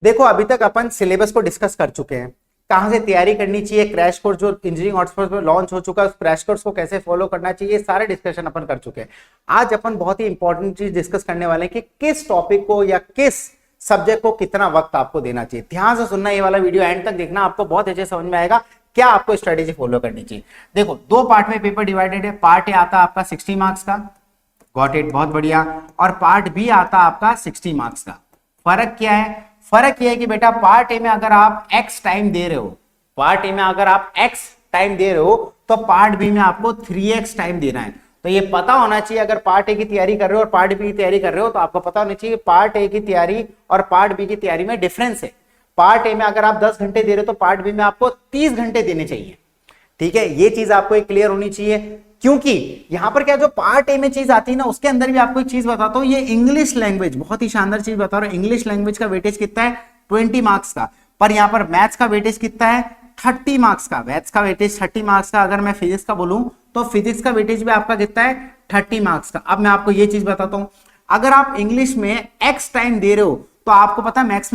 देखो अभी तक अपन सिलेबस को डिस्कस कर चुके हैं, कहां से तैयारी करनी चाहिए, क्रैश कोर्स जो इंजीनियरिंग हॉटस्पॉट में लॉन्च हो चुका है उस क्रैश कोर्स को कैसे फॉलो करना चाहिए, सारे डिस्कशन अपन कर चुके हैं। आज अपन बहुत ही इंपॉर्टेंट चीज डिस्कस करने वाले हैं कि किस टॉपिक को या किस सब्जेक्ट को कितना वक्त आपको देना चाहिए। ध्यान से सुनना, ये वाला वीडियो एंड तक देखना, आपको बहुत अच्छे समझ में आएगा क्या आपको स्ट्रेटेजी फॉलो करनी चाहिए। देखो दो पार्ट में पेपर डिवाइडेड है, पार्ट ए आता है आपका 60 मार्क्स का, गॉट इट, बहुत बढ़िया, और पार्ट बी आता है आपका 60 मार्क्स का। फर्क क्या है? फर्क यह है कि बेटा पार्ट ए में अगर आप x टाइम दे रहे हो, पार्ट ए में अगर आप x टाइम दे रहे हो तो पार्ट बी में आपको 3x टाइम देना है। तो ये पता होना चाहिए, अगर पार्ट ए की तैयारी कर रहे हो और पार्ट बी की तैयारी कर रहे हो तो आपको पता होना चाहिए पार्ट ए की तैयारी और पार्ट बी की तैयारी में डिफरेंस है। पार्ट ए में अगर आप 10 घंटे दे रहे हो तो पार्ट बी में आपको 30 घंटे देने चाहिए। ठीक है, ये चीज आपको एक क्लियर होनी चाहिए, क्योंकि यहां पर क्या जो पार्ट ए में चीज आती है ना, उसके अंदर भी आपको एक चीज बताता हूं, ये इंग्लिश लैंग्वेज, बहुत ही शानदार चीज बता रहा हूं, इंग्लिश लैंग्वेज का वेटेज कितना है 20 मार्क्स का, पर यहां पर मैथ्स का वेटेज कितना है 30 मार्क्स का। मैथ्स का वेटेज 30 मार्क्स का, अगर मैं फिजिक्स का बोलूं तो फिजिक्स का वेटेज भी आपका कितना है 30 मार्क्स का। अब मैं आपको ये चीज बताता हूं, अगर आप इंग्लिश में x टाइम दे रहे हो तो आपको पता है मैथ्स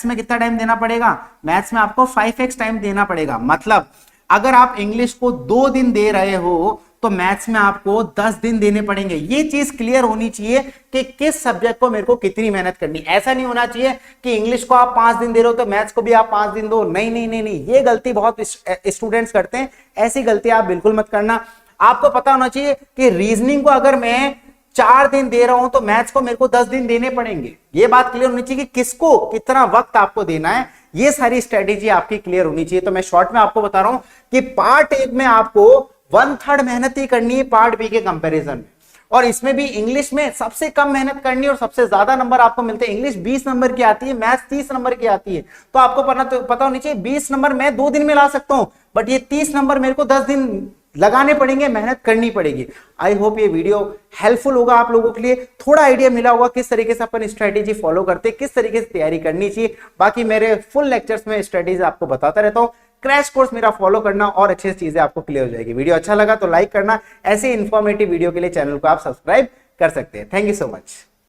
में कितना टाइम देना पड़ेगा, मैथ्स में आपको 5x टाइम देना पड़ेगा। मतलब अगर आप इंग्लिश को 2 दिन दे रहे हो तो मैथ्स में आपको 10 दिन देने पड़ेंगे। ये चीज क्लियर होनी चाहिए कि किस सब्जेक्ट को मेरे को कितनी मेहनत करनी। ऐसा नहीं होना चाहिए कि इंग्लिश को आप 5 दिन दे रहे हो तो मैथ्स को भी आप 5 दिन दो। नहीं नहीं नहीं नहीं, ये गलती बहुत स्टूडेंट्स करते हैं, ऐसी गलती आप बिल्कुल मत करना। आपको पता होना चाहिए कि रीजनिंग को अगर मैं 4 दिन दे रहा हूं तो मैथ्स को मेरे को 10 दिन देने पड़ेंगे। ये बात क्लियर होनी चाहिए कि किसको कितना वक्त आपको देना है, ये सारी स्ट्रेटेजी आपकी क्लियर होनी चाहिए। तो मैं शॉर्ट में आपको बता रहा हूं कि पार्ट ए में आपको 1/3 मेहनत ही करनी है पार्ट बी के कंपैरिजन में, और इसमें भी इंग्लिश में सबसे कम मेहनत करनी है और सबसे ज्यादा नंबर आपको मिलते हैं। इंग्लिश 20 नंबर की आती है, मैथ्स 30 नंबर की आती है, तो आपको पता होनी चाहिए 20 नंबर मैं 2 दिन में ला सकता हूं, बट ये 30 नंबर मेरे को 10 दिन लगाने पड़ेंगे, मेहनत करनी पड़ेगी। आई होप ये वीडियो हेल्पफुल होगा आप लोगों के लिए, थोड़ा आइडिया मिला होगा किस तरीके से अपन स्ट्रेटेजी फॉलो करते, किस तरीके से तैयारी करनी चाहिए। बाकी मेरे फुल लेक्चर्स में स्ट्रेटेजी आपको बताता रहता हूं, क्रैश कोर्स मेरा फॉलो करना और अच्छी चीजें आपको क्लियर हो जाएगी। वीडियो अच्छा लगा तो लाइक करना, ऐसे इंफॉर्मेटिव वीडियो के लिए चैनल को आप सब्सक्राइब कर सकते हैं। Thank you so much.